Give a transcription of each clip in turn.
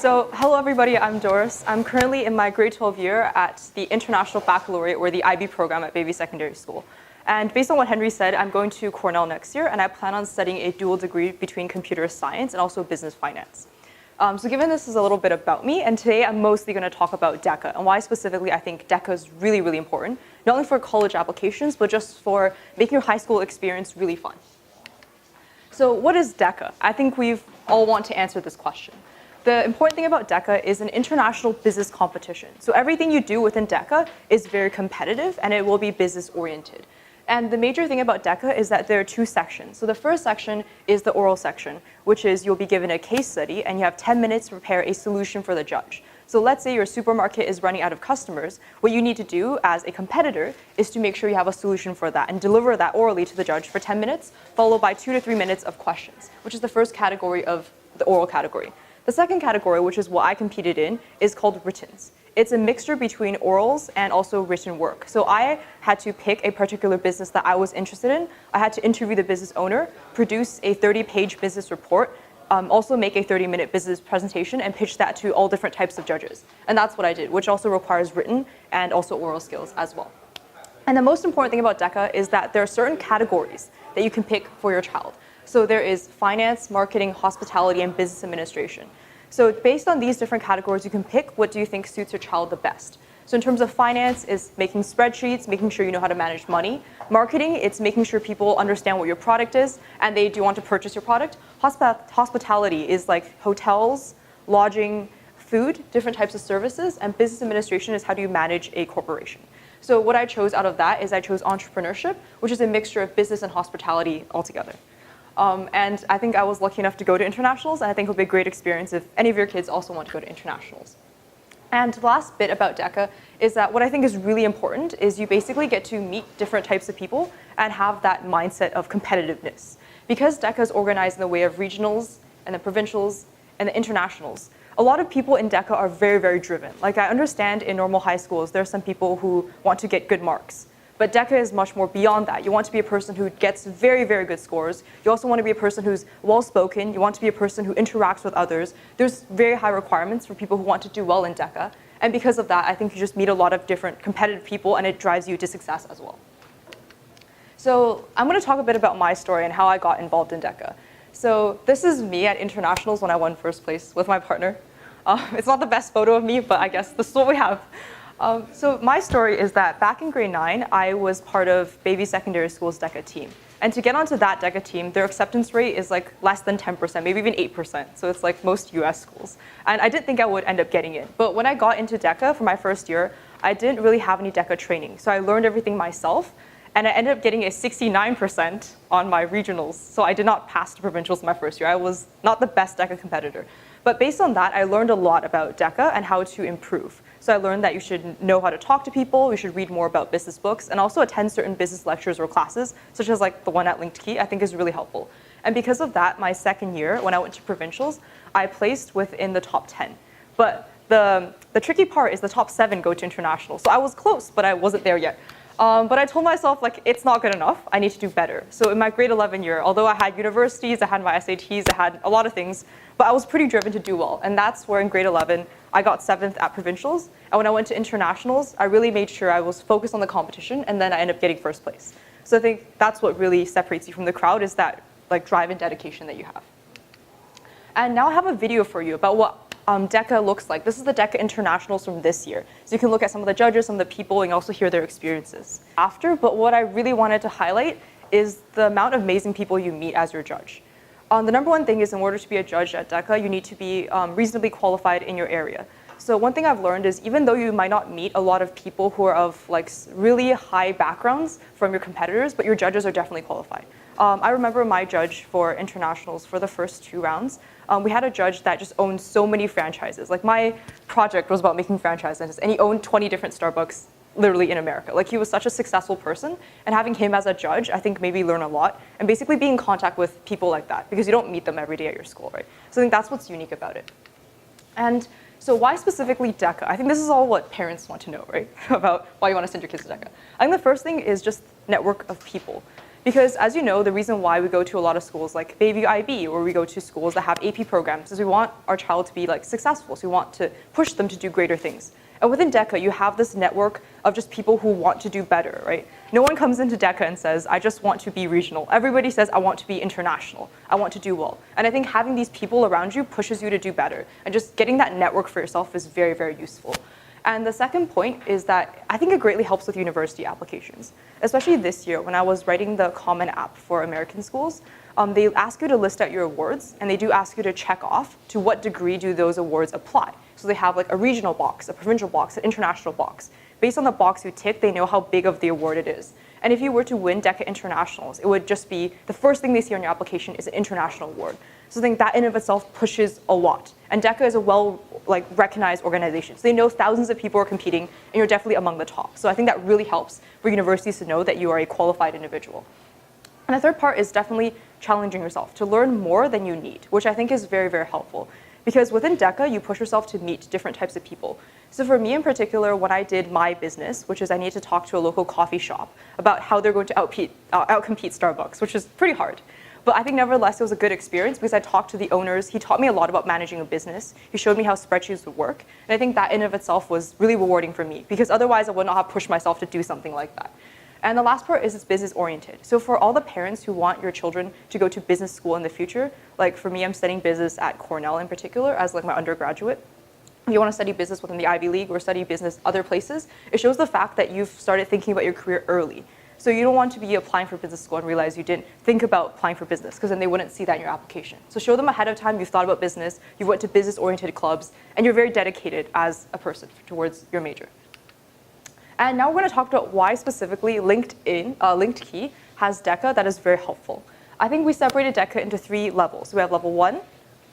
So, hello everybody, I'm Doris. I'm currently in my grade 12 year at the International Baccalaureate, or the IB program at Bayview Secondary School. And based on what Henry said, I'm going to Cornell next year, and I plan on studying a dual degree between computer science and also business finance. So given this is a little bit about me, and today I'm mostly going to talk about DECA, and why specifically I think DECA is really, really important, not only for college applications, but just for making your high school experience really fun. So what is DECA? I think we all want to answer this question. The important thing about DECA is an international business competition. So everything you do within DECA is very competitive, and it will be business oriented. And the major thing about DECA is that there are two sections. So the first section is the oral section, which is you'll be given a case study and you have 10 minutes to prepare a solution for the judge. So let's say your supermarket is running out of customers. What you need to do as a competitor is to make sure you have a solution for that and deliver that orally to the judge for 10 minutes, followed by 2 to 3 minutes of questions, which is the first category of the oral category. The second category, which is what I competed in, is called writtens. It's a mixture between orals and also written work. So I had to pick a particular business that I was interested in. I had to interview the business owner, produce a 30-page business report, also make a 30-minute business presentation, and pitch that to all different types of judges. And that's what I did, which also requires written and also oral skills as well. And the most important thing about DECA is that there are certain categories that you can pick for your child. So there is finance, marketing, hospitality, and business administration. So based on these different categories, you can pick what do you think suits your child the best. So in terms of finance, is making spreadsheets, making sure you know how to manage money. Marketing, it's making sure people understand what your product is and they do want to purchase your product. Hospitality is like hotels, lodging, food, different types of services. And business administration is how do you manage a corporation. So what I chose out of that is I chose entrepreneurship, which is a mixture of business and hospitality altogether. And I think I was lucky enough to go to internationals, and I think it'll be a great experience if any of your kids also want to go to internationals. And the last bit about DECA is that what I think is really important is you basically get to meet different types of people and have that mindset of competitiveness. Because DECA is organized in the way of regionals and the provincials and the internationals, a lot of people in DECA are very, very driven. Like I understand in normal high schools, there are some people who want to get good marks. But DECA is much more beyond that. You want to be a person who gets very, very good scores. You also want to be a person who's well-spoken. You want to be a person who interacts with others. There's very high requirements for people who want to do well in DECA. And because of that, I think you just meet a lot of different competitive people, and it drives you to success as well. So I'm going to talk a bit about my story and how I got involved in DECA. So this is me at internationals when I won first place with my partner. It's not the best photo of me, but I guess this is what we have. So my story is that back in grade 9, I was part of Bayview Secondary School's DECA team. And to get onto that DECA team, their acceptance rate is like less than 10%, maybe even 8%. So it's like most US schools. And I didn't think I would end up getting in. But when I got into DECA for my first year, I didn't really have any DECA training. So I learned everything myself. And I ended up getting a 69% on my regionals. So I did not pass the provincials my first year. I was not the best DECA competitor. But based on that, I learned a lot about DECA and how to improve. So I learned that you should know how to talk to people, you should read more about business books, and also attend certain business lectures or classes, such as like the one at LinkedKey, I think is really helpful. And because of that, my second year, when I went to provincials, I placed within the top 10. But the tricky part is the top 7 go to international. So I was close, but I wasn't there yet. But I told myself, like, it's not good enough. I need to do better. So in my grade 11 year, although I had universities, I had my SATs, I had a lot of things, but I was pretty driven to do well. And that's where in grade 11, I got 7th at provincials. And when I went to internationals, I really made sure I was focused on the competition, and then I ended up getting first place. So I think that's what really separates you from the crowd, is that like drive and dedication that you have. And now I have a video for you about what DECA looks like. This is the DECA Internationals from this year. So you can look at some of the judges, some of the people, and also hear their experiences but what I really wanted to highlight is the amount of amazing people you meet as your judge. The number one thing is, in order to be a judge at DECA, you need to be reasonably qualified in your area. So one thing I've learned is, even though you might not meet a lot of people who are of like really high backgrounds from your competitors, but your judges are definitely qualified. I remember my judge for internationals for the first 2 rounds. We had a judge that just owned so many franchises. Like my project was about making franchises, and he owned 20 different Starbucks literally in America. Like he was such a successful person, and having him as a judge, I think made me learn a lot, and basically be in contact with people like that, because you don't meet them every day at your school, right? So I think that's what's unique about it. And so why specifically DECA? I think this is all what parents want to know, right? About why you want to send your kids to DECA. I think the first thing is just network of people. Because as you know, the reason why we go to a lot of schools like Bayview IB, or we go to schools that have AP programs, is we want our child to be like successful. So we want to push them to do greater things. And within DECA, you have this network of just people who want to do better, right? No one comes into DECA and says, I just want to be regional. Everybody says, I want to be international. I want to do well. And I think having these people around you pushes you to do better. And just getting that network for yourself is very, very useful. And the second point is that I think it greatly helps with university applications. Especially this year, when I was writing the Common App for American schools, they ask you to list out your awards, and they do ask you to check off to what degree do those awards apply. So they have like a regional box, a provincial box, an international box. Based on the box you tick, they know how big of the award it is. And if you were to win DECA Internationals, it would just be the first thing they see on your application is an international award. So I think that in of itself pushes a lot. And DECA is a recognized organization. So they know thousands of people are competing, and you're definitely among the top. So I think that really helps for universities to know that you are a qualified individual. And the third part is definitely challenging yourself to learn more than you need, which I think is very, very helpful. Because within DECA, you push yourself to meet different types of people. So for me in particular, when I did my business, which is I need to talk to a local coffee shop about how they're going to outcompete Starbucks, which is pretty hard. But I think nevertheless, it was a good experience because I talked to the owners. He taught me a lot about managing a business. He showed me how spreadsheets would work. And I think that in of itself was really rewarding for me because otherwise I would not have pushed myself to do something like that. And the last part is it's business oriented. So for all the parents who want your children to go to business school in the future, like for me, I'm studying business at Cornell in particular as like my undergraduate. If you want to study business within the Ivy League or study business other places, it shows the fact that you've started thinking about your career early. So you don't want to be applying for business school and realize you didn't think about applying for business because then they wouldn't see that in your application. So show them ahead of time you've thought about business, you went to business-oriented clubs, and you're very dedicated as a person towards your major. And now we're going to talk about why specifically LinkedKey has DECA that is very helpful. I think we separated DECA into 3 levels. We have level 1,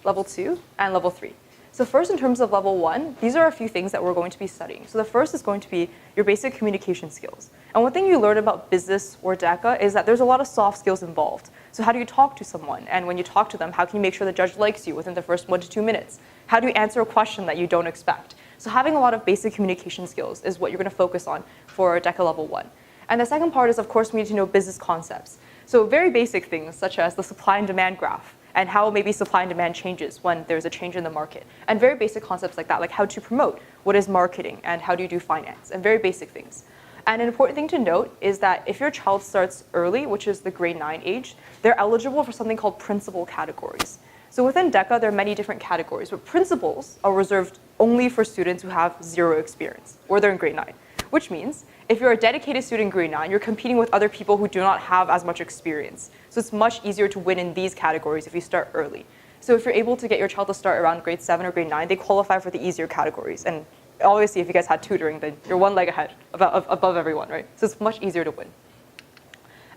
level 2, and level 3. So first, in terms of level 1, these are a few things that we're going to be studying. So the first is going to be your basic communication skills. And one thing you learn about business or DECA is that there's a lot of soft skills involved. So how do you talk to someone? And when you talk to them, how can you make sure the judge likes you within the first 1 to 2 minutes? How do you answer a question that you don't expect? So having a lot of basic communication skills is what you're going to focus on for DECA level 1. And the second part is, of course, we need to know business concepts. So very basic things such as the supply and demand graph, and how maybe supply and demand changes when there's a change in the market. And very basic concepts like that, like how to promote, what is marketing, and how do you do finance, and very basic things. And an important thing to note is that if your child starts early, which is the grade 9 age, they're eligible for something called principal categories. So within DECA, there are many different categories, but principals are reserved only for students who have 0 experience, or they're in grade 9, which means if you're a dedicated student in grade 9, you're competing with other people who do not have as much experience. So it's much easier to win in these categories if you start early. So if you're able to get your child to start around grade 7 or grade 9, they qualify for the easier categories. And obviously, if you guys had tutoring, then you're one leg ahead, above everyone, right? So it's much easier to win.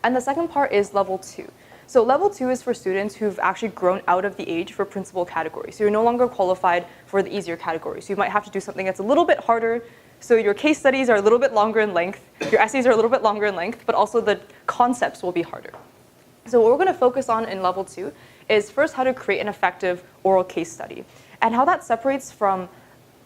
And the second part is level 2. So level 2 is for students who've actually grown out of the age for principal categories. So you're no longer qualified for the easier categories. So you might have to do something that's a little bit harder. So your case studies are a little bit longer in length, your essays are a little bit longer in length, but also the concepts will be harder. So what we're going to focus on in level 2 is first how to create an effective oral case study. And how that separates from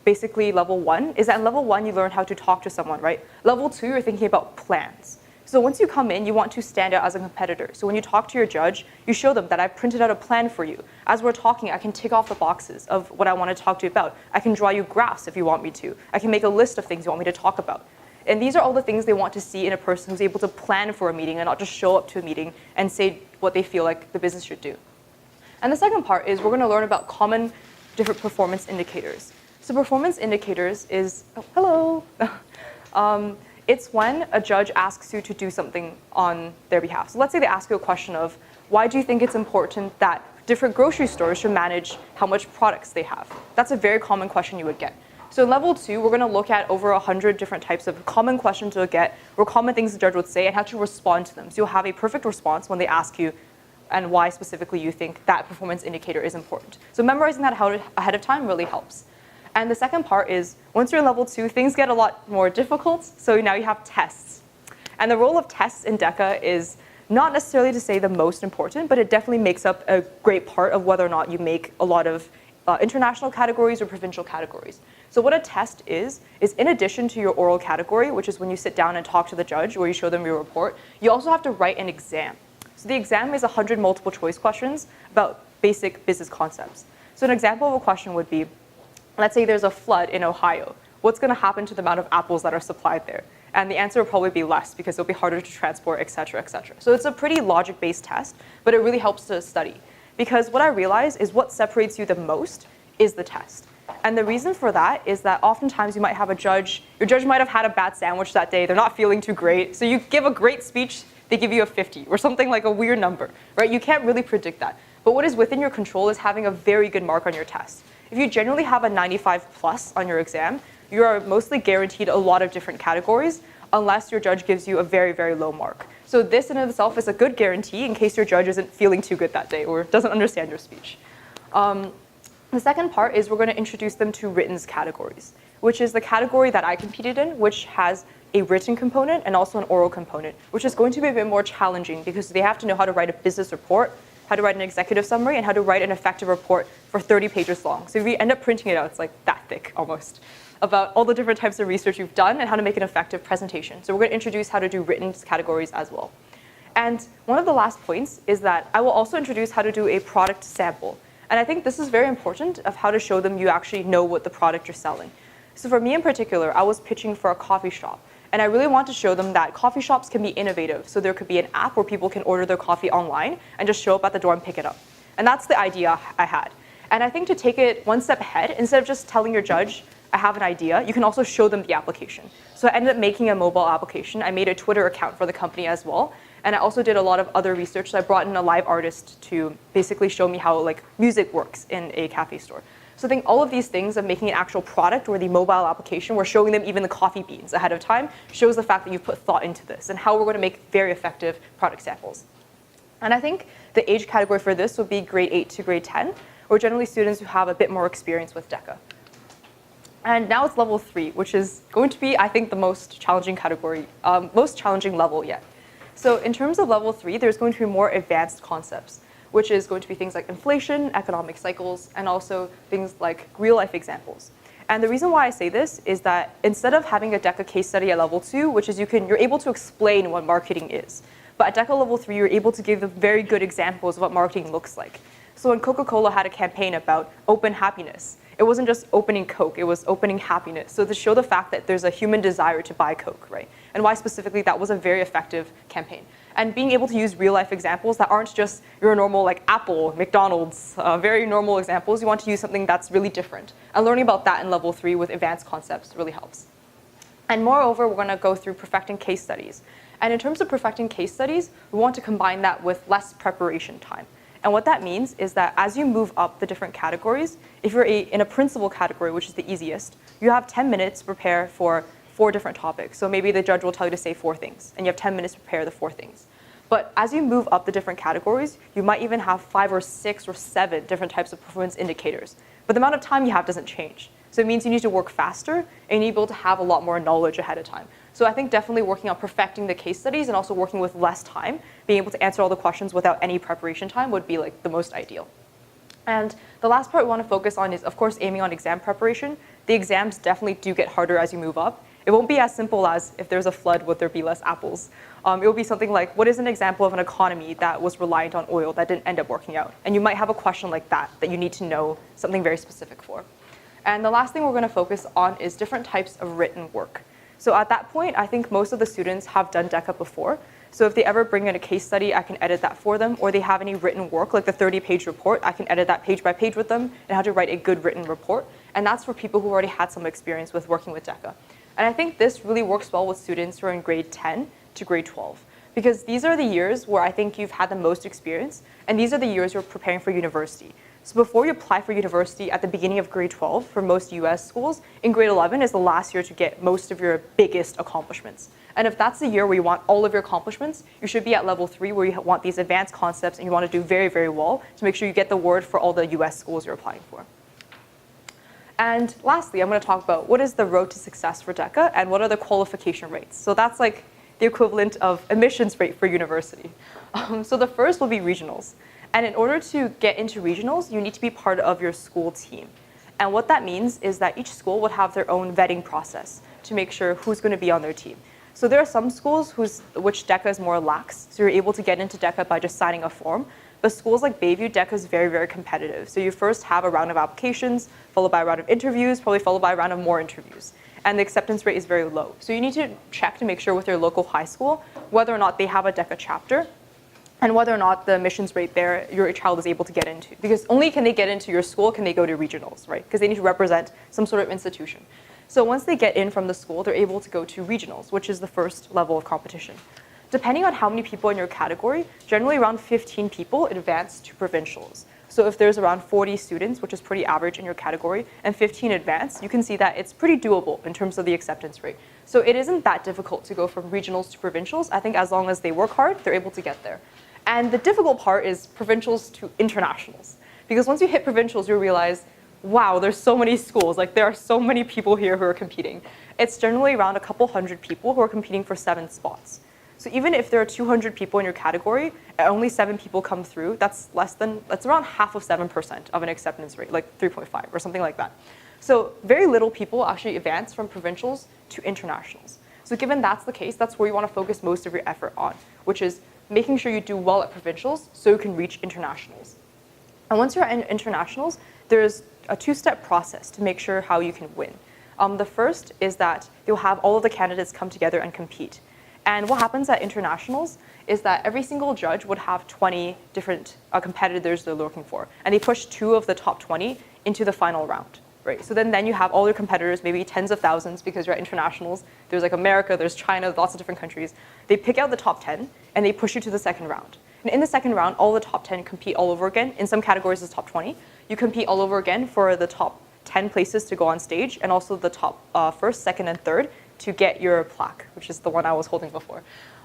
basically level 1 is that in level 1 you learn how to talk to someone, right? Level 2 you're thinking about plans. So once you come in, you want to stand out as a competitor. So when you talk to your judge, you show them that I've printed out a plan for you. As we're talking, I can tick off the boxes of what I want to talk to you about. I can draw you graphs if you want me to. I can make a list of things you want me to talk about. And these are all the things they want to see in a person who's able to plan for a meeting and not just show up to a meeting and say what they feel like the business should do. And the second part is we're going to learn about common different performance indicators. So performance indicators is, oh, hello. It's when a judge asks you to do something on their behalf. So let's say they ask you a question of, why do you think it's important that different grocery stores should manage how much products they have? That's a very common question you would get. So in level 2, we're going to look at over 100 different types of common questions you'll get, or common things the judge would say, and how to respond to them. So you'll have a perfect response when they ask you and why specifically you think that performance indicator is important. So memorizing that ahead of time really helps. And the second part is, once you're in level 2, things get a lot more difficult, so now you have tests. And the role of tests in DECA is not necessarily to say the most important, but it definitely makes up a great part of whether or not you make a lot of international categories or provincial categories. So what a test is in addition to your oral category, which is when you sit down and talk to the judge or you show them your report, you also have to write an exam. So the exam is 100 multiple choice questions about basic business concepts. So an example of a question would be, let's say there's a flood in Ohio. What's going to happen to the amount of apples that are supplied there? And the answer will probably be less because it'll be harder to transport, et cetera, et cetera. So it's a pretty logic-based test, but it really helps to study. Because what I realize is what separates you the most is the test. And the reason for that is that oftentimes you might have a judge, your judge might have had a bad sandwich that day, they're not feeling too great, so you give a great speech, they give you a 50 or something like a weird number, right? You can't really predict that. But what is within your control is having a very good mark on your test. If you generally have a 95 plus on your exam, you are mostly guaranteed a lot of different categories unless your judge gives you a very, very low mark. So this in itself is a good guarantee in case your judge isn't feeling too good that day or doesn't understand your speech. The second part is we're going to introduce them to written's categories, which is the category that I competed in, which has a written component and also an oral component, which is going to be a bit more challenging because they have to know how to write a business report, how to write an executive summary, and how to write an effective report for 30 pages long. So if you end up printing it out, it's like that thick almost, about all the different types of research you've done and how to make an effective presentation. So we're going to introduce how to do written categories as well. And one of the last points is that I will also introduce how to do a product sample. And I think this is very important of how to show them you actually know what the product you're selling. So for me in particular, I was pitching for a coffee shop. And I really want to show them that coffee shops can be innovative. So there could be an app where people can order their coffee online and just show up at the door and pick it up. And that's the idea I had. And I think to take it one step ahead, instead of just telling your judge, I have an idea, you can also show them the application. So I ended up making a mobile application. I made a Twitter account for the company as well. And I also did a lot of other research. So I brought in a live artist to basically show me how like music works in a cafe store. So I think all of these things of making an actual product or the mobile application, we're showing them even the coffee beans ahead of time, shows the fact that you've put thought into this and how we're going to make very effective product samples. And I think the age category for this would be grade 8 to grade 10, or generally students who have a bit more experience with DECA. And now it's level 3, which is going to be, I think, the most challenging category, most challenging level yet. So in terms of level 3, there's going to be more advanced concepts, which is going to be things like inflation, economic cycles, and also things like real-life examples. And the reason why I say this is that instead of having a DECA case study at level 2, which is you're able to explain what marketing is, but at DECA level 3, you're able to give them very good examples of what marketing looks like. So when Coca-Cola had a campaign about open happiness, it wasn't just opening Coke, it was opening happiness. So to show the fact that there's a human desire to buy Coke, right? And why specifically that was a very effective campaign. And being able to use real life examples that aren't just your normal like Apple, McDonald's, very normal examples, you want to use something that's really different. And learning about that in level 3 with advanced concepts really helps. And moreover, we're gonna go through perfecting case studies. And in terms of perfecting case studies, we want to combine that with less preparation time. And what that means is that as you move up the different categories, if you're in a principal category, which is the easiest, you have 10 minutes to prepare for 4 different topics. So maybe the judge will tell you to say 4 things, and you have 10 minutes to prepare the 4 things. But as you move up the different categories, you might even have 5 or 6 or 7 different types of performance indicators. But the amount of time you have doesn't change. So it means you need to work faster, and you need to be able to have a lot more knowledge ahead of time. So I think definitely working on perfecting the case studies and also working with less time, being able to answer all the questions without any preparation time would be like the most ideal. And the last part we want to focus on is, of course, aiming on exam preparation. The exams definitely do get harder as you move up. It won't be as simple as if there's a flood, would there be less apples? It will be something like, what is an example of an economy that was reliant on oil that didn't end up working out? And you might have a question like that you need to know something very specific for. And the last thing we're going to focus on is different types of written work. So at that point, I think most of the students have done DECA before. So if they ever bring in a case study, I can edit that for them, or they have any written work, like the 30-page report, I can edit that page by page with them and how to write a good written report. And that's for people who already had some experience with working with DECA. And I think this really works well with students who are in grade 10 to grade 12, because these are the years where I think you've had the most experience, and these are the years you're preparing for university. So before you apply for university at the beginning of grade 12 for most US schools, in grade 11 is the last year to get most of your biggest accomplishments. And if that's the year where you want all of your accomplishments, you should be at level 3 where you want these advanced concepts and you want to do very, very well to make sure you get the word for all the US schools you're applying for. And lastly, I'm going to talk about what is the road to success for DECA and what are the qualification rates. So that's like the equivalent of admissions rate for university. So the first will be regionals. And in order to get into regionals, you need to be part of your school team. And what that means is that each school would have their own vetting process to make sure who's going to be on their team. So there are some schools which DECA is more lax, so you're able to get into DECA by just signing a form. But schools like Bayview, DECA is very, very competitive. So you first have a round of applications, followed by a round of interviews, probably followed by a round of more interviews. And the acceptance rate is very low. So you need to check to make sure with your local high school whether or not they have a DECA chapter and whether or not the admissions rate there your child is able to get into. Because only can they get into your school can they go to regionals, right? Because they need to represent some sort of institution. So once they get in from the school, they're able to go to regionals, which is the first level of competition. Depending on how many people in your category, generally around 15 people advance to provincials. So if there's around 40 students, which is pretty average in your category, and 15 advance, you can see that it's pretty doable in terms of the acceptance rate. So it isn't that difficult to go from regionals to provincials. I think as long as they work hard, they're able to get there. And the difficult part is provincials to internationals. Because once you hit provincials, you realize, wow, there's so many schools. Like there are so many people here who are competing. It's generally around a couple hundred people who are competing for 7 spots. So even if there are 200 people in your category and only 7 people come through, that's around half of 7% of an acceptance rate, like 3.5 or something like that. So very little people actually advance from provincials to internationals. So given that's the case, that's where you want to focus most of your effort on, which is making sure you do well at provincials so you can reach internationals. And once you're in internationals, there's a 2-step process to make sure how you can win. The first is that you'll have all of the candidates come together and compete. And what happens at internationals is that every single judge would have 20 different competitors they're looking for. And they push 2 of the top 20 into the final round, right? So then you have all your competitors, maybe tens of thousands because you're at internationals. There's like America, there's China, lots of different countries. They pick out the top 10 and they push you to the second round. And in the second round, all the top 10 compete all over again. In some categories, it's top 20. You compete all over again for the top 10 places to go on stage and also the top first, second, and third to get your plaque, which is the one I was holding before.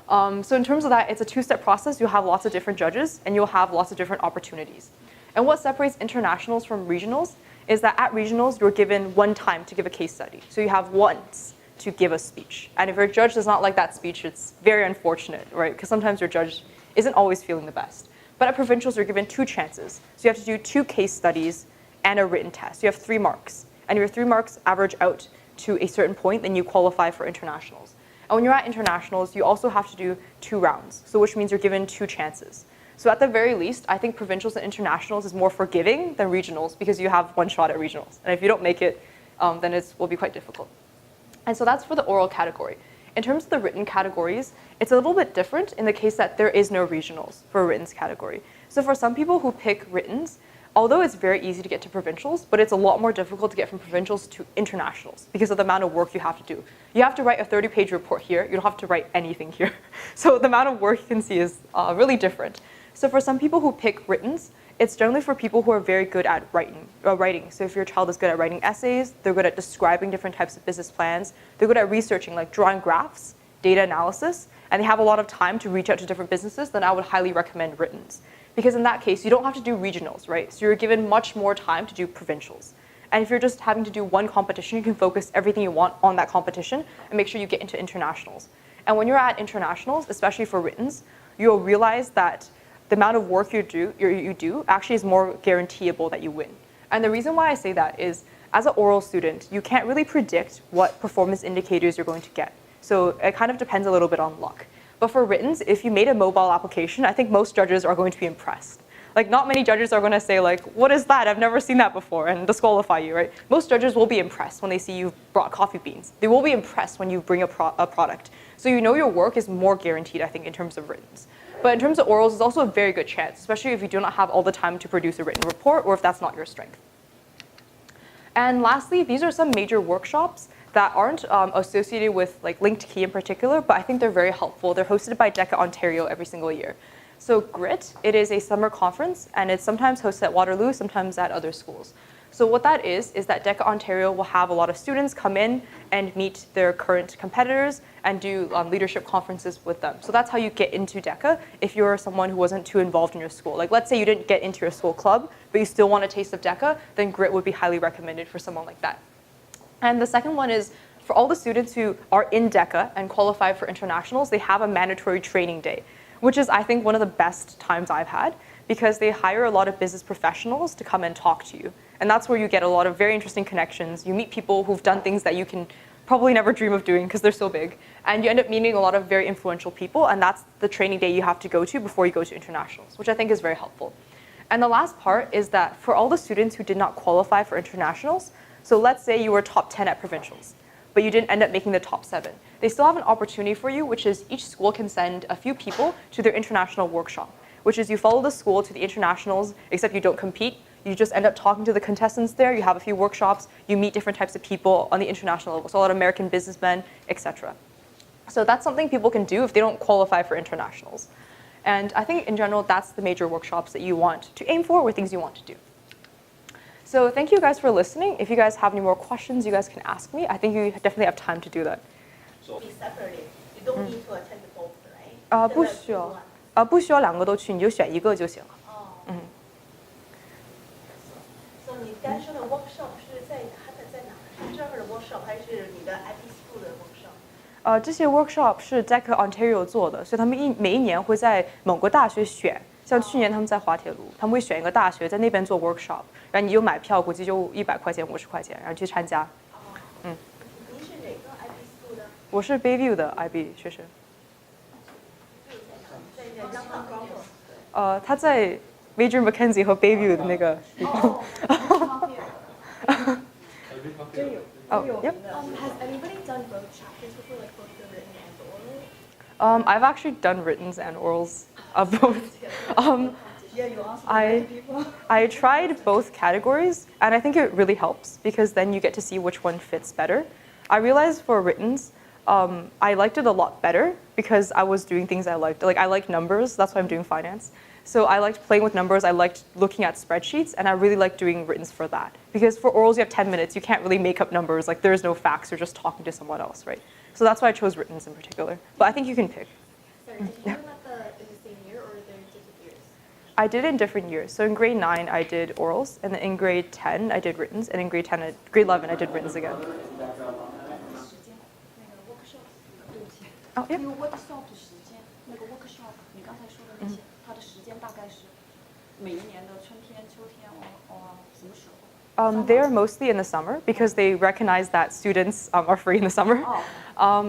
So in terms of that, it's a 2-step process. You'll have lots of different judges and you'll have lots of different opportunities. And what separates internationals from regionals is that at regionals, you're given 1 time to give a case study. So you have once to give a speech. And if your judge does not like that speech, it's very unfortunate, right? Because sometimes your judge isn't always feeling the best. But at provincials, you're given 2 chances. So you have to do 2 case studies and a written test. You have 3 marks. And your 3 marks average out to a certain point, then you qualify for internationals. And when you're at internationals, you also have to do 2 rounds, so which means you're given 2 chances. So at the very least, I think provincials and internationals is more forgiving than regionals because you have 1 shot at regionals. And if you don't make it, then it will be quite difficult. And so that's for the oral category. In terms of the written categories, it's a little bit different in the case that there is no regionals for a writtens category. So for some people who pick writtens, although it's very easy to get to provincials, but it's a lot more difficult to get from provincials to internationals because of the amount of work you have to do. You have to write a 30-page report here. You don't have to write anything here. So the amount of work you can see is really different. So for some people who pick writtens, it's generally for people who are very good at writing. So if your child is good at writing essays, they're good at describing different types of business plans, they're good at researching, like drawing graphs, data analysis, and they have a lot of time to reach out to different businesses, then I would highly recommend writtens. Because in that case, you don't have to do regionals, right? So you're given much more time to do provincials. And if you're just having to do 1 competition, you can focus everything you want on that competition and make sure you get into internationals. And when you're at internationals, especially for writtens, you'll realize that the amount of work you do actually is more guaranteeable that you win. And the reason why I say that is, as an oral student, you can't really predict what performance indicators you're going to get. So it kind of depends a little bit on luck. But for writtens, if you made a mobile application, I think most judges are going to be impressed. Like not many judges are going to say like, what is that? I've never seen that before, and disqualify you, right? Most judges will be impressed when they see you've brought coffee beans. They will be impressed when you bring a product. So you know your work is more guaranteed, I think, in terms of writtens. But in terms of orals, it's also a very good chance, especially if you do not have all the time to produce a written report or if that's not your strength. And lastly, these are some major workshops that aren't associated with like LinkedKey in particular, but I think they're very helpful. They're hosted by DECA Ontario every single year. So GRIT, it is a summer conference, and it's sometimes hosted at Waterloo, sometimes at other schools. So what that is that DECA Ontario will have a lot of students come in and meet their current competitors and do leadership conferences with them. So that's how you get into DECA if you're someone who wasn't too involved in your school. Like let's say you didn't get into your school club, but you still want a taste of DECA, then GRIT would be highly recommended for someone like that. And the second one is for all the students who are in DECA and qualify for internationals, they have a mandatory training day, which is, I think, one of the best times I've had because they hire a lot of business professionals to come and talk to you. And that's where you get a lot of very interesting connections. You meet people who've done things that you can probably never dream of doing because they're so big. And you end up meeting a lot of very influential people, and that's the training day you have to go to before you go to internationals, which I think is very helpful. And the last part is that for all the students who did not qualify for internationals, so let's say you were top 10 at provincials, but you didn't end up making the top 7. They still have an opportunity for you, which is each school can send a few people to their international workshop, which is you follow the school to the internationals, except you don't compete. You just end up talking to the contestants there. You have a few workshops. You meet different types of people on the international level, so a lot of American businessmen, etc. So that's something people can do if they don't qualify for internationals. And I think in general, that's the major workshops that you want to aim for or things you want to do. So thank you guys for listening. If you guys have any more questions, you guys can ask me. I think you definitely have time to do that. So separately, you don't need to attend both, right? 不需要，不需要2个都去，你就选一个就行了。So 你刚说的 workshop 是在哪？是这儿的 workshop 还是你的 IB school 的 workshop？这些 workshop 是 DECA Ontario 做的，所以他们每一年会在某个大学选。像去年他们在滑铁卢，他们会选一个大学在那边做 workshop， 然后你就买票，估计就100块钱、50块钱，然后去参加。您是哪个 IB school 的？我是 Bayview 的 IB 学生。他在 Major Mackenzie 和 Bayview 的那个地方。Has anybody done both chapters before, like both the written and oral? I've actually done writtens and orals of both. I tried both categories, and I think it really helps because then you get to see which one fits better. I realized for writtens, I liked it a lot better because I was doing things I liked. Like I like numbers, that's why I'm doing finance. So I liked playing with numbers, I liked looking at spreadsheets, and I really liked doing writtens for that. Because for orals, you have 10 minutes, you can't really make up numbers, like there's no facts, you're just talking to someone else, right? So that's why I chose writtens in particular. But I think you can pick. Sorry, did you do that in the same year or are there different years? I did it in different years. So in grade 9, I did orals, and then in grade 10, I did writtens, and in grade 11, I did writtens again. Oh, yeah. workshop 的时间，那个 workshop 你刚才说的那些，它的时间大概是每一年的春天、秋天，什么时候？ They are mostly in the summer because they recognize that students are free in the summer.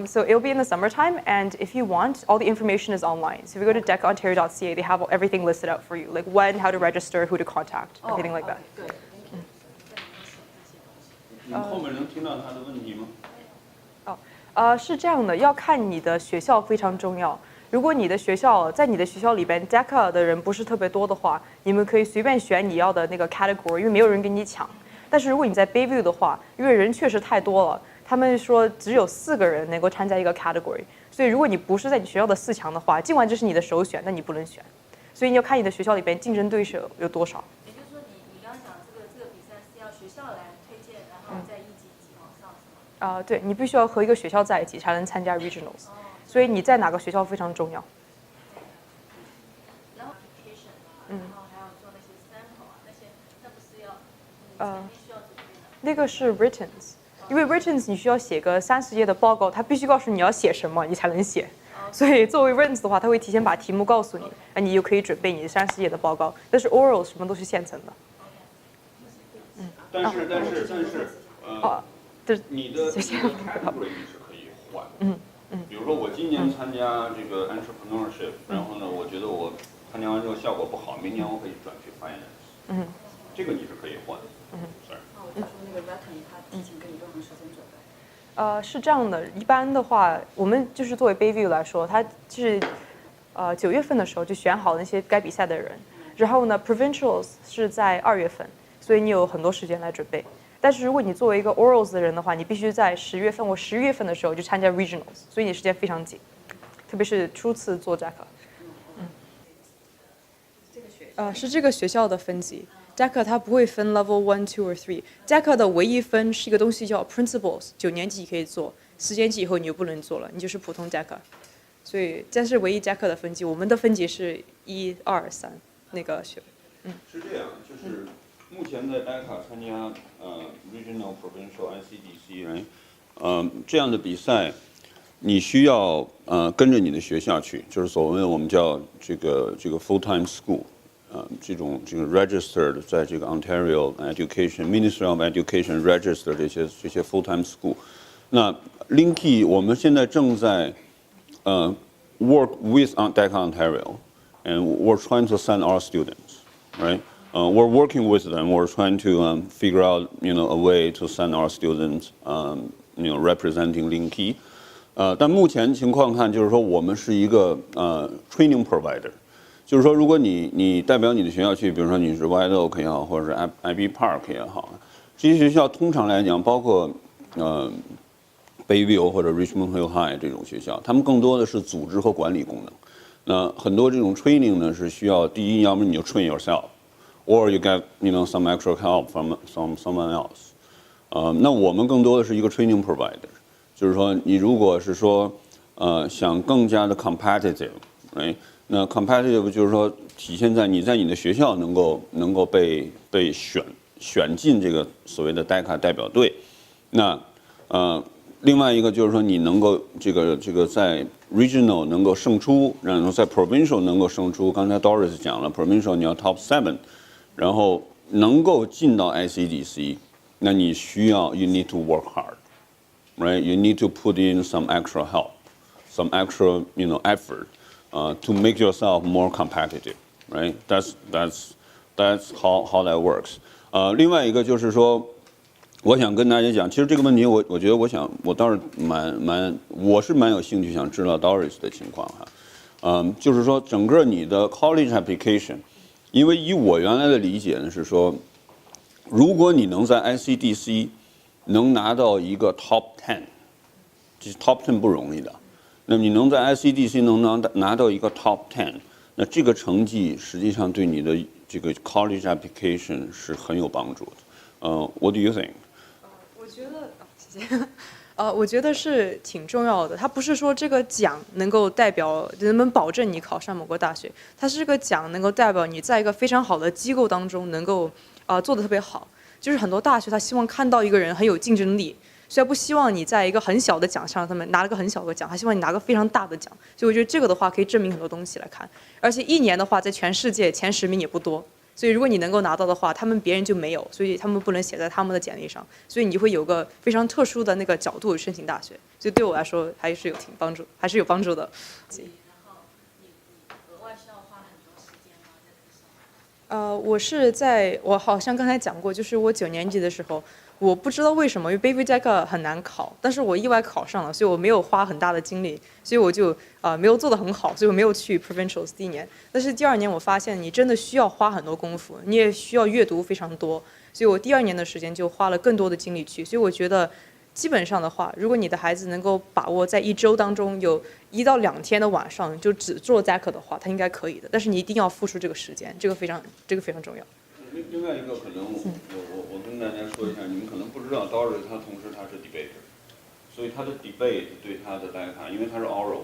So it'll be in the summertime, and if you want, all the information is online. So if you go to decaontario.ca, they have everything listed out for you, like when, how to register, who to contact, everything like that. 后面能听到他的问题吗？是这样的，要看你的学校非常重要。如果你的学校在你的学校里边 DECA 的人不是特别多的话，你们可以随便选你要的那个 category， 因为没有人跟你抢。但是如果你在 Bayview 的话，因为人确实太多了，他们说只有4个人能够参加一个 category， 所以如果你不是在你学校的4强的话，尽管这是你的首选，但你不能选。所以你要看你的学校里边竞争对手有多少。也就是说你刚刚讲这个比赛是要学校来推荐，然后再一级往上是吗？对，你必须要和一个学校在一起才能参加 regionals， 所以你在哪个学校非常重要。然后 application 然后还要做那些 sample 那些，那不是要必须要准备的？那个是 writtens， 因为 writtens 你需要写个30页的报告，它必须告诉你要写什么，你才能写。所以作为 writtens 的话，它会提前把题目告诉你，那你就可以准备你的30页的报告。但是 oral 什么都是现成的。但是你的 category 你是可以换。比如说我今年参加这个 entrepreneurship， 然后呢，我觉得我参加完之后效果不好，明年我可以转去 finance。这个你是可以换。是。我就说那个 writing 他提前给你多长时间准备？是这样的，一般的话，我们就是作为 Bayview 来说，它是9月份的时候就选好那些该比赛的人，然后呢 provincials 是在2月份，所以你有很多时间来准备。但是如果你作为一个 orals 的人的话，你必须在10月份或11月份的时候就参加 regionals， 所以你时间非常紧，特别是初次做 DECA。是这个学校的分级。DECA 它不会分 level 1、2 or 3。DECA 的唯一分是一个东西叫 principles， 9年级可以做，10年级以后你就不能做了，你就是普通 DECA。所以这是唯一 DECA 的分级，我们的分级是1、2、3那个学。是这样，就是目前在 DECA 参加regional provincial ICDC 这样的比赛，你需要跟着你的学校去，就是所谓我们叫这个 full time school。这个 registered 在这个 Ontario Education Ministry of Education register 这些 full-time school。那 LinkedKey 我们现在正在work with DECA Ontario and we're trying to send our students, right? We're working with them. We're trying to figure out, a way to send our students, representing LinkedKey. 但目前情况看，就是说我们是一个training provider， 就是说如果你代表你的学校去，比如说你是 White Oak 也好，或者是 IB Park 也好，这些学校通常来讲，包括Bayview 或者 Richmond Hill High 这种学校，他们更多的是组织和管理功能。那很多这种 training 呢是需要第一，要么你就 train yourself。Or you get, some extra help from someone else. 那我们更多的是一个 training provider， 就是说你如果是说想更加的 competitive， right？ 那 competitive 就是说体现在你在你的学校能够被选进这个所谓的 DECA 代表队。那另外一个就是说你能够这个在 regional 能够胜出，然后在 provincial 能够胜出。刚才 Doris 讲了 provincial 你要 top 7。然后能够进到 ICDC， 那你需要 you need to work hard, right? You need to put in some extra help, some extra effort, to make yourself more competitive, right? That's how that works. 另外一个就是说，我想跟大家讲，其实这个问题我觉得我倒是我是蛮有兴趣想知道 Doris 的情况哈。就是说整个你的 college application。因为以我原来的理解呢是说，如果你能在 ICDC 能拿到一个 top 10， 这 top 10不容易的。那么你能在 ICDC 能拿到一个 top 10， 那这个成绩实际上对你的这个 college application 是很有帮助的。What do you think？ 我觉得谢谢。我觉得是挺重要的。它不是说这个奖能够代表能保证你考上某个大学，它是这个奖能够代表你在一个非常好的机构当中能够做得特别好。就是很多大学他希望看到一个人很有竞争力，所以不希望你在一个很小的奖项上面拿了个很小的奖，他希望你拿个非常大的奖。所以我觉得这个的话可以证明很多东西来看，而且一年的话在全世界前10名也不多。所以如果你能够拿到的话，别人就没有，所以他们不能写在他们的简历上，所以你就会有个非常特殊的那个角度申请大学，所以对我来说还是有帮助的。然后你额外需要花很多时间吗？在这上？我好像刚才讲过，就是我9年级的时候，我不知道为什么，因为 Baby DECA 很难考，但是我意外考上了，所以我没有花很大的精力，所以我就没有做得很好，所以我没有去 Provincials 第1年。但是第2年我发现你真的需要花很多功夫，你也需要阅读非常多，所以我第2年的时间就花了更多的精力去。所以我觉得基本上的话，如果你的孩子能够把握在1周当中有1到2天的晚上就只做 DECA 的话，他应该可以的。但是你一定要付出这个时间，这个非常重要。另外一个可能我跟大家说一下，你们可能不知道 Doris 他同时他是 debater， 所以他的 debate 对他的DECA，因为他是 oral，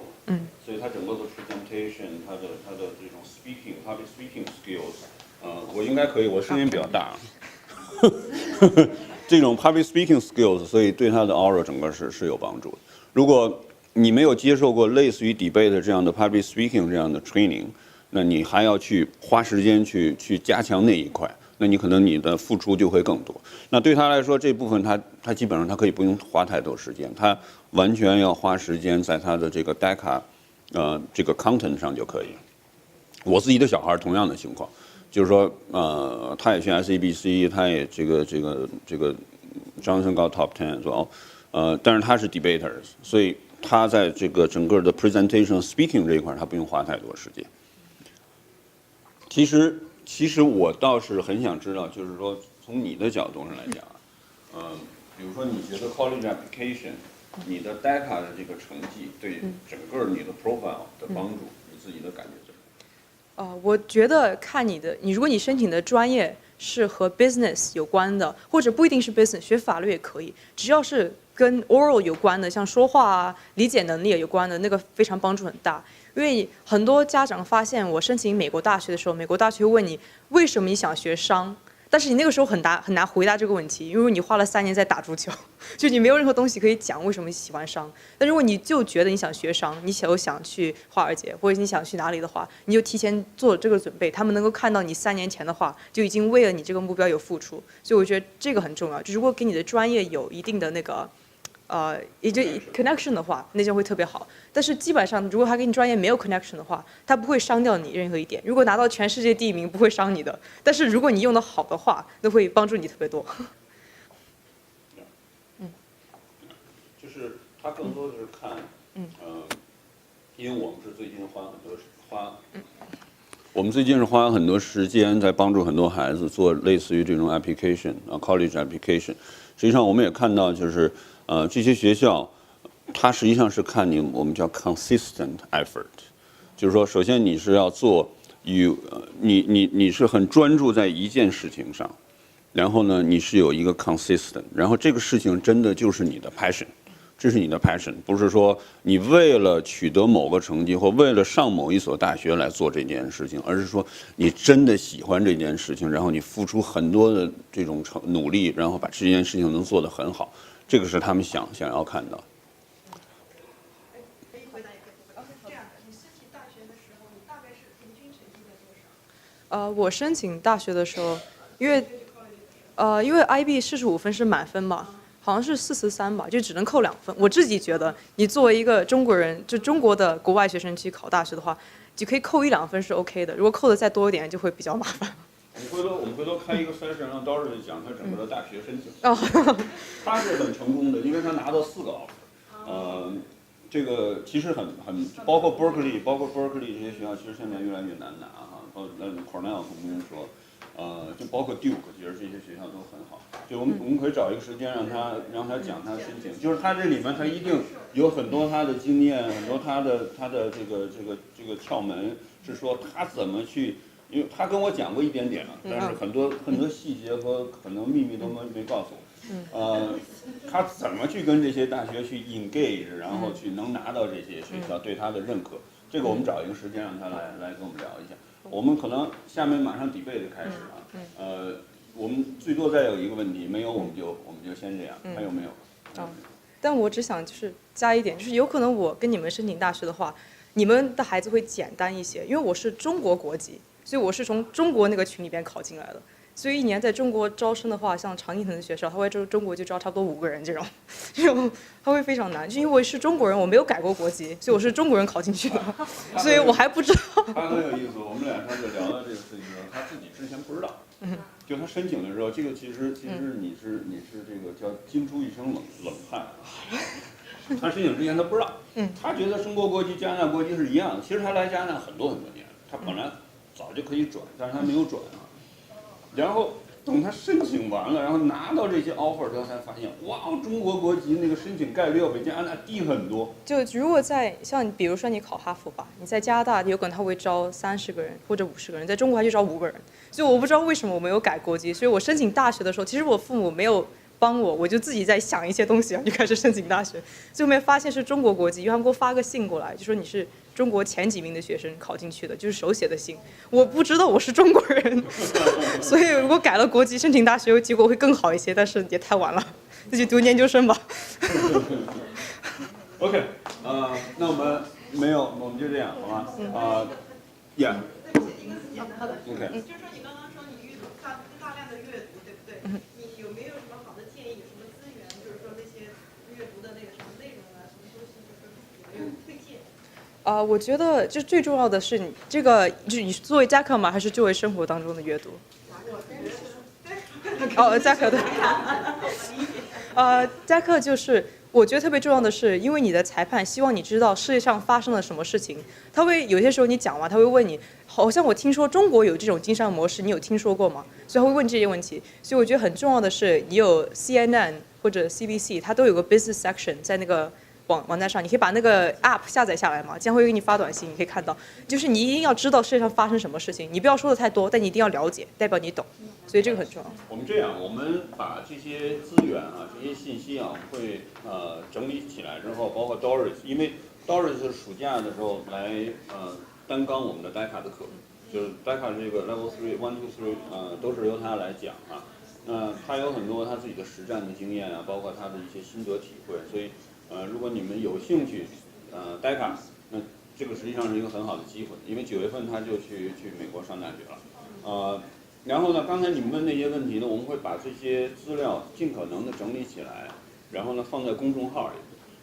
所以他整个的 presentation， 他的这种 public speaking skills， 我应该可以，我声音比较大，这种 public speaking skills， 所以对他的 oral 整个是有帮助的。如果你没有接受过类似于 debate 这样的 public speaking 这样的 training， 那你还要去花时间去加强那一块。那你可能你的付出就会更多。那对他来说，这部分他基本上他可以不用花太多时间，他完全要花时间在他的这个 DECA， 这个 content 上就可以。我自己的小孩同样的情况，就是说他也去 ICDC， 他也这个 Johnson 高 top 10 左右，但是他是 debaters， 所以他在这个整个的 presentation speaking 这一块他不用花太多时间。其实我倒是很想知道，就是说从你的角度上来讲，比如说你觉得 college application， 你的 DECA 的这个成绩对整个你的 profile 的帮助，你自己的感觉怎么样？我觉得看如果你申请的专业是和 business 有关的，或者不一定是 business， 学法律也可以，只要是跟 oral 有关的，像说话啊、理解能力有关的，那个非常帮助很大。因为很多家长发现，我申请美国大学的时候，美国大学问你为什么你想学商，但是你那个时候很难回答这个问题，因为你花了3年在打足球，就你没有任何东西可以讲为什么你喜欢商。但如果你就觉得你想学商，你想去华尔街，或者你想去哪里的话，你就提前做这个准备，他们能够看到你3年前的话就已经为了你这个目标有付出，所以我觉得这个很重要。就如果给你的专业有一定的那个也就 connection 的话，那就会特别好。但是基本上，如果他跟你专业没有 connection 的话，他不会伤掉你任何一点。如果拿到全世界第1名，不会伤你的。但是如果你用的好的话，那会帮助你特别多。就是他更多的是看，因为我们是最近我们最近是花很多时间在帮助很多孩子做类似于这种 application college application。实际上我们也看到，就是这些学校，它实际上是看我们叫 consistent effort， 就是说，首先你是要做你是很专注在一件事情上，然后呢，你是有一个 consistent， 然后这个事情真的就是你的 passion。这是你的 passion， 不是说你为了取得某个成绩或为了上某一所大学来做这件事情，而是说你真的喜欢这件事情，然后你付出很多的这种努力，然后把这件事情能做得很好，这个是他们想要看到。可以回答一个部分。这样的，你申请大学的时候，你大概是平均成绩在多少？我申请大学的时候，因为 IB 45分是满分嘛。好像是43吧，就只能扣2分。我自己觉得，你作为一个中国人，就中国的国外学生去考大学的话，就可以扣1-2分是 OK 的。如果扣的再多一点，就会比较麻烦。我们回头开一个session，让刀师讲他整个的大学申请。他是很成功的，因为他拿到4个 offer。这个其实很包括 Berkeley 这些学校，其实现在越来越难拿哈。Cornell 同学说。就包括 Duke， 其实这些学校都很好。就我们可以找一个时间让他讲他申请，就是他这里面他一定有很多他的经验，很多他的这个窍门，是说他怎么去，因为他跟我讲过一点点了，但是很多细节和可能秘密都没告诉我。他怎么去跟这些大学去 engage， 然后去能拿到这些学校对他的认可，这个我们找一个时间让他来跟我们聊一下。我们可能下面马上debate开始啊，我们最多再有一个问题，没有我们就先这样，还有没有？但我只想就是加一点，就是有可能我跟你们申请大学的话，你们的孩子会简单一些，因为我是中国国籍，所以我是从中国那个群里边考进来的。所以1年在中国招生的话，像常青藤的学校，他会中国就招差不多5个人这种他会非常难。就因为我是中国人，我没有改过国籍，所以我是中国人考进去的，所以我还不知道。他很有意思，我们俩上次聊到这个事情的时候，他自己之前不知道。就他申请的时候，这个其实你是这个叫惊出一身冷汗。他申请之前他不知道，他觉得中国国籍、加拿大国籍是一样的。其实他来加拿大很多年，他本来早就可以转，但是他没有转啊。然后等他申请完了，然后拿到这些 offer 之后，才发现，哇，中国国籍那个申请概率要比加拿大低很多。就如果像比如说你考哈佛吧，你在加拿大有可能他会招30个人或者50个人，在中国他就招5个人。所以我不知道为什么我没有改国籍，所以我申请大学的时候，其实我父母没有帮我，我就自己在想一些东西，然后就开始申请大学。最后面发现是中国国籍，因为他们给我发个信过来，就说你是中国前几名的学生考进去的，就是手写的信。我不知道我是中国人，所以如果改了国籍申请大学，结果会更好一些，但是也太晚了，自己读研究生吧。OK， 那我们没有，我们就这样，好吗？Yeah。好的。OK。就是说你刚刚说你大量的阅读，对不对？你有没有什么好的建议？有什么资源？就是说那些阅读的那个什么内容啊，什么东西，就是有没有推荐？我觉得就最重要的是你这个，就是你作为家课嘛，还是作为生活当中的阅读？家课对。家课就是我觉得特别重要的是，因为你的裁判希望你知道世界上发生了什么事情，他会有些时候你讲完，他会问你，好像我听说中国有这种经商模式，你有听说过吗？所以他会问这些问题。所以我觉得很重要的是，你有 CNN 或者 CBC， 它都有个 business section 在那个网站上，你可以把那个 app 下载下来嘛，这样会给你发短信，你可以看到。就是你一定要知道世界上发生什么事情，你不要说的太多，但你一定要了解，代表你懂。所以这个很重要。我们这样，我们把这些资源啊、这些信息啊，会整理起来之后，包括 Doris， 因为 Doris 是暑假的时候来担纲我们的 DECA 的课，就是 DECA 这个 Level 3 1 2 3都是由他来讲啊。他有很多他自己的实战的经验啊，包括他的一些心得体会。所以如果你们有兴趣DECA，那这个实际上是一个很好的机会，因为9月份他就去美国上大学了。然后呢，刚才你们问那些问题呢，我们会把这些资料尽可能的整理起来，然后呢放在公众号里。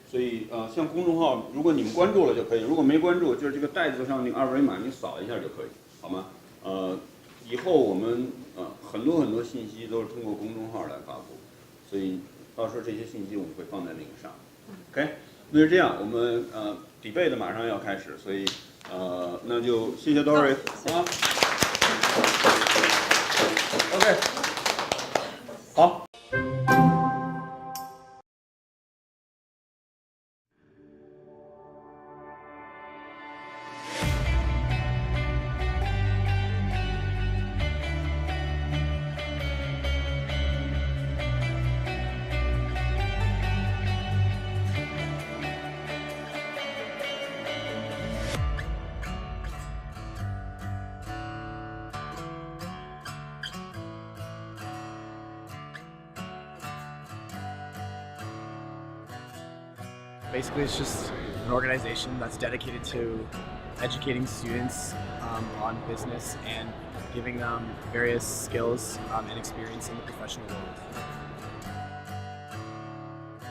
所以像公众号，如果你们关注了就可以，如果没关注，就是这个袋子上那个二维码你扫一下就可以，好吗？以后我们很多信息都是通过公众号来发布，所以到时候这些信息我们会放在那个上。OK， 那就这样，我们debate 马上要开始，所以那就谢谢 Dory 啊。OK， 好。Basically, it's just an organization that's dedicated to educating students on business and giving them various skills and experience in the professional world.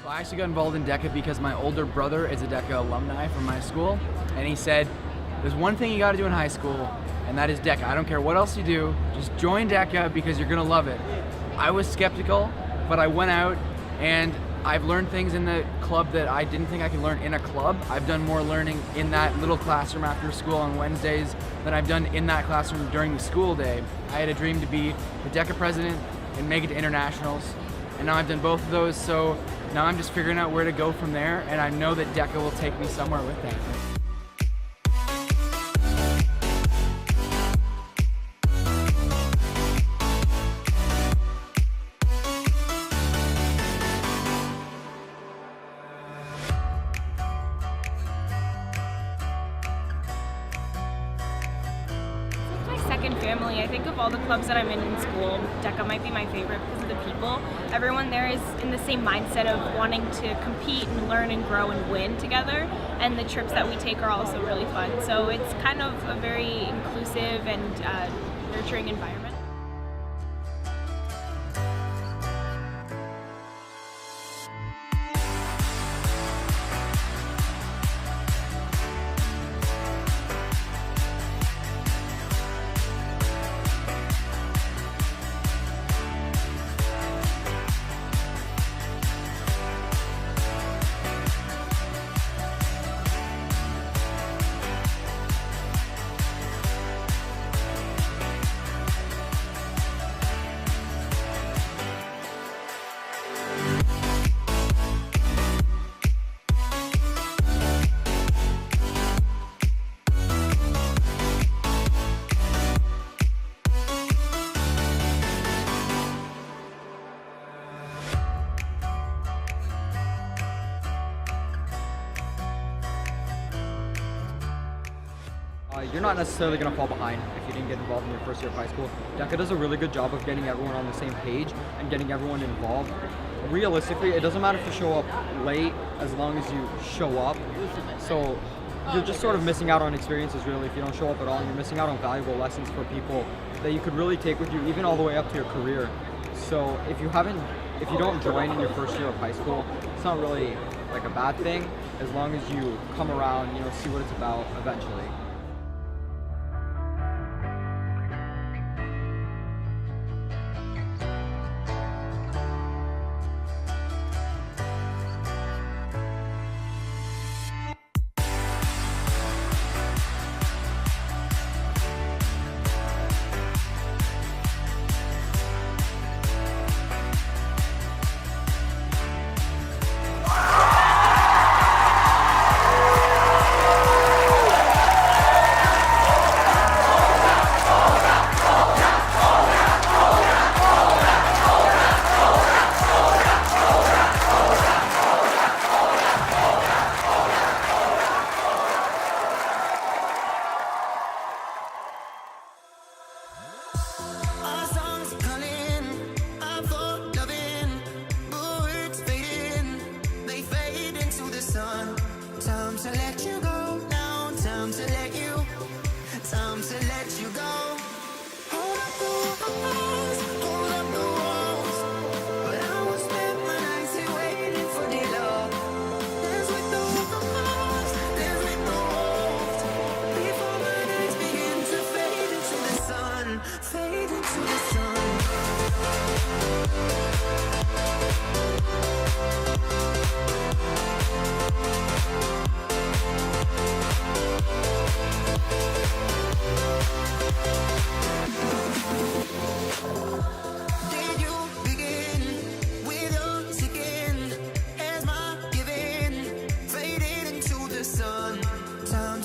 So I actually got involved in DECA because my older brother is a DECA alumni from my school, and he said, there's one thing you got to do in high school, and that is DECA. I don't care what else you do, just join DECA because you're going to love it. I was skeptical, but I went out and I've learned things in the club that I didn't think I could learn in a club. I've done more learning in that little classroom after school on Wednesdays than I've done in that classroom during the school day. I had a dream to be the DECA president and make it to internationals, and now I've done both of those, so now I'm just figuring out where to go from there, and I know that DECA will take me somewhere with that. Family. I think of all the clubs that I'm in school, DECA might be my favorite because of the people. Everyone there is in the same mindset of wanting to compete and learn and grow and win together, and the trips that we take are also really fun. So it's kind of a very inclusive and nurturing environment. You're not necessarily going to fall behind if you didn't get involved in your first year of high school. DECA does a really good job of getting everyone on the same page and getting everyone involved. Realistically, it doesn't matter if you show up late as long as you show up. So you're just sort of missing out on experiences really if you don't show up at all, and you're missing out on valuable lessons for people that you could really take with you even all the way up to your career. So if you don't join in your first year of high school, it's not really like a bad thing as long as you come around, see what it's about eventually.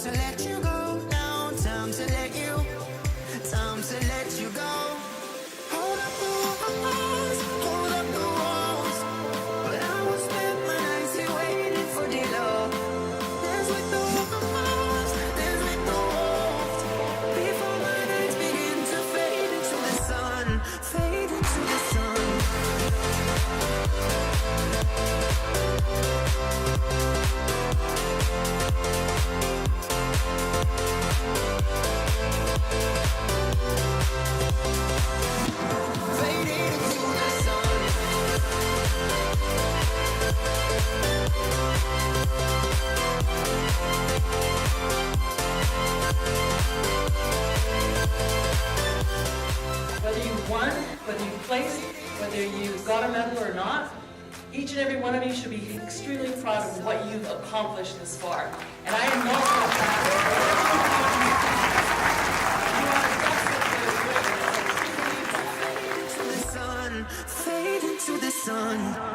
to let you go now, time to let you go. Hold up the walls, but I will spend my nights here waiting for the love. Dance with the wolves, before my nights begin to fade into the sun, fade into the sun. Whether you won, whether you placed, whether you got a medal or not, each and every one of you should be extremely proud of what you've accomplished this far. And I am not so Fade into the sun.